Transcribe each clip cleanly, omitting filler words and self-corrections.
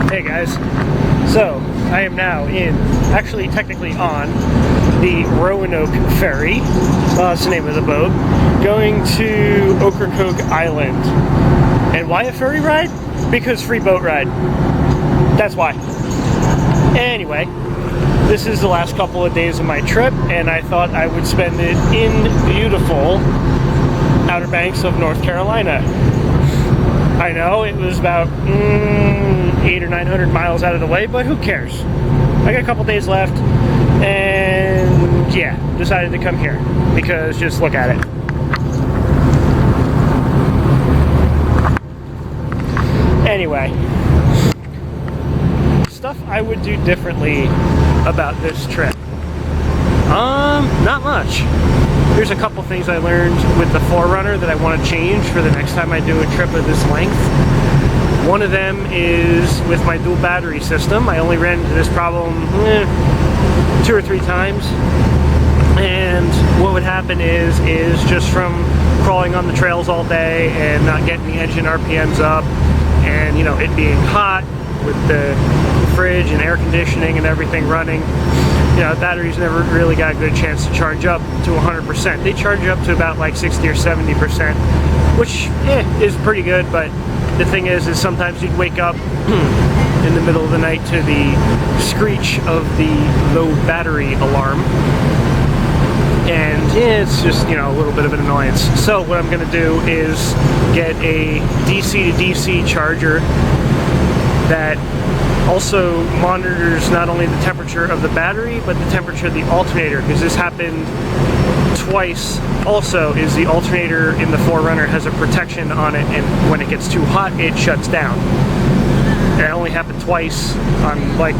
Hey guys, so I am now actually technically on the Roanoke Ferry, that's the name of the boat, going to Ocracoke Island. And why a ferry ride? Because free boat ride. That's why. Anyway, this is the last couple of days of my trip, and I thought I would spend it in beautiful Outer Banks of North Carolina. I know it was about 800 or 900 miles out of the way, but who cares? I got a couple days left, and yeah, decided to come here because just look at it. Anyway, stuff I would do differently about this trip. Not much. There's a couple things I learned with the 4Runner that I want to change for the next time I do a trip of this length. One of them is with my dual battery system. I only ran into this problem 2 or 3 times. And what would happen is just from crawling on the trails all day and not getting the engine RPMs up, and you know, it being hot with the fridge and air conditioning and everything running, you know, batteries never really got a good chance to charge up to 100%. They charge up to about like 60 or 70%, which is pretty good, but the thing is sometimes you'd wake up in the middle of the night to the screech of the low battery alarm, and it's just, you know, a little bit of an annoyance. So what I'm going to do is get a DC to DC charger that also monitors not only the temperature of the battery, but the temperature of the alternator, because this happened twice. Also, is the alternator in the 4Runner has a protection on it, and when it gets too hot, it shuts down. It only happened twice on like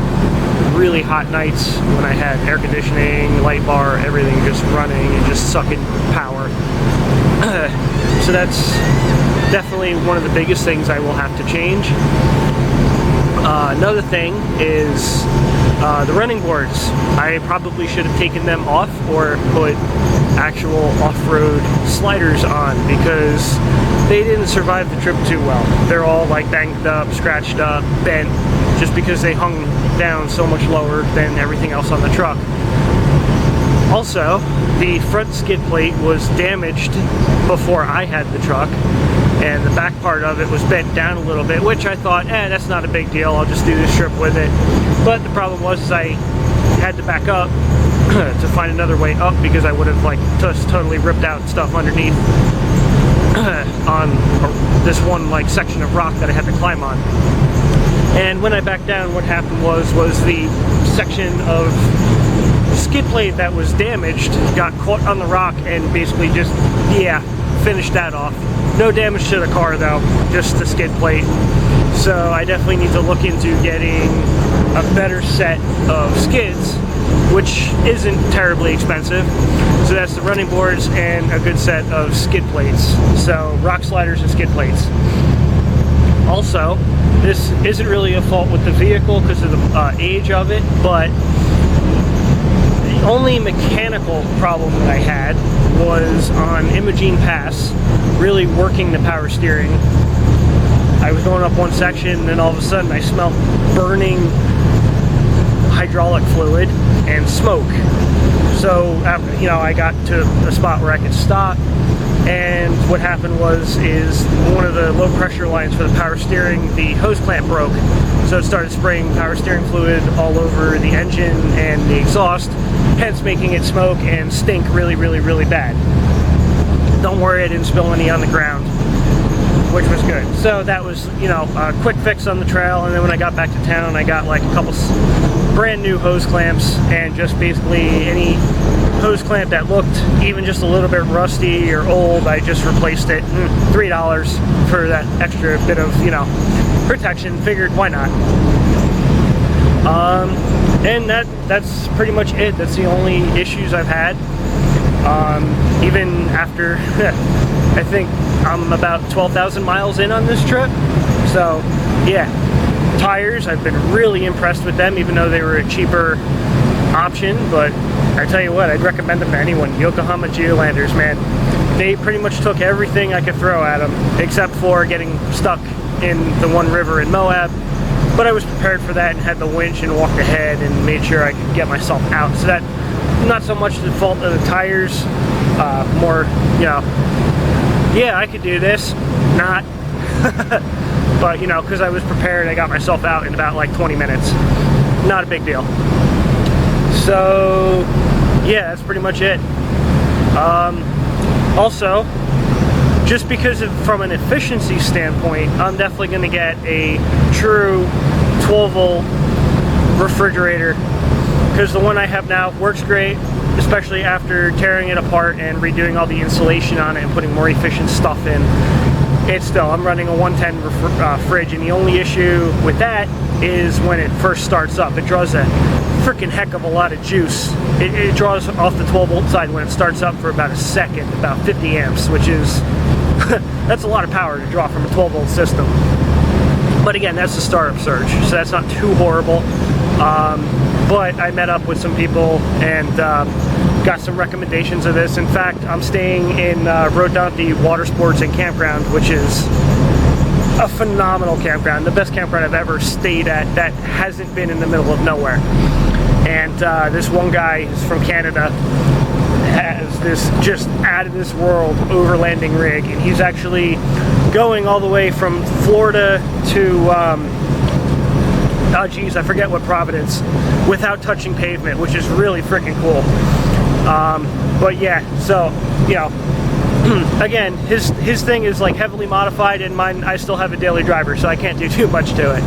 really hot nights when I had air conditioning, light bar, everything just running and just sucking power. So that's definitely one of the biggest things I will have to change. Another thing is the running boards. I probably should have taken them off or put actual off-road sliders on, because they didn't survive the trip too well. They're all like banged up, scratched up, bent, just because they hung down so much lower than everything else on the truck. Also, the front skid plate was damaged before I had the truck, and the back part of it was bent down a little bit, which I thought, that's not a big deal, I'll just do this trip with it. But the problem was I had to back up to find another way up, because I would have like just totally ripped out stuff underneath on this one like section of rock that I had to climb on. And when I backed down, what happened was the section of skid plate that was damaged got caught on the rock and basically just, finished that off. No damage to the car though, just the skid plate. So I definitely need to look into getting a better set of skids, which isn't terribly expensive. So that's the running boards and a good set of skid plates. So rock sliders and skid plates. Also, this isn't really a fault with the vehicle because of the age of it, but the only mechanical problem that I had was on Imogene Pass, really working the power steering. I was going up one section, and then all of a sudden I smelled burning hydraulic fluid and smoke. So, you know, I got to a spot where I could stop, and what happened was one of the low pressure lines for the power steering, the hose clamp broke. So it started spraying power steering fluid all over the engine and the exhaust, hence making it smoke and stink really, really, really bad. Don't worry, I didn't spill any on the ground, which was good. So that was, you know, a quick fix on the trail. And then when I got back to town, I got like a couple brand new hose clamps, and just basically any hose clamp that looked even just a little bit rusty or old, I just replaced it. $3 for that extra bit of, you know, protection. Figured, why not? And that's pretty much it. That's the only issues I've had. Even after I think I'm about 12,000 miles in on this trip. So yeah, tires, I've been really impressed with them, even though they were a cheaper option. But I tell you what, I'd recommend them to anyone. Yokohama Geolanders, man, they pretty much took everything I could throw at them, except for getting stuck in the one river in Moab. but I was prepared for that and had the winch and walked ahead and made sure I could get myself out. So that, not so much the fault of the tires, more, you know, yeah, I could do this, not. But, you know, because I was prepared, I got myself out in about like 20 minutes. Not a big deal. So, yeah, that's pretty much it. Also, just because from an efficiency standpoint, I'm definitely going to get a true 12-volt refrigerator, because the one I have now works great, especially after tearing it apart and redoing all the insulation on it and putting more efficient stuff in. I'm running a 110 fridge, and the only issue with that is when it first starts up. It draws a freaking heck of a lot of juice. It draws off the 12-volt side when it starts up for about a second, about 50 amps, which is, that's a lot of power to draw from a 12-volt system. But again, that's the startup surge, so that's not too horrible. But I met up with some people and got some recommendations of this. In fact, I'm staying in Rodonte Water Sports and Campground, which is a phenomenal campground, the best campground I've ever stayed at that hasn't been in the middle of nowhere. And this one guy is from Canada, has this just out of this world overlanding rig, and he's actually going all the way from Florida to oh geez, I forget what Providence, without touching pavement, which is really freaking cool. But yeah, so, you know, again, his thing is like heavily modified, and mine, I still have a daily driver, so I can't do too much to it.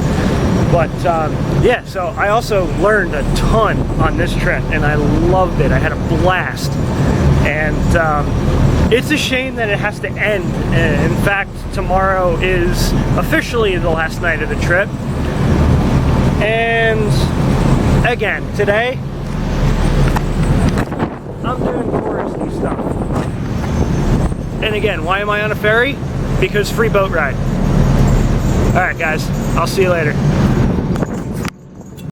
But yeah, so I also learned a ton on this trip, and I loved it. I had a blast. And it's a shame that it has to end. In fact, tomorrow is officially the last night of the trip. And again, today, I'm doing touristy stuff. And again, why am I on a ferry? Because free boat ride. Alright guys, I'll see you later.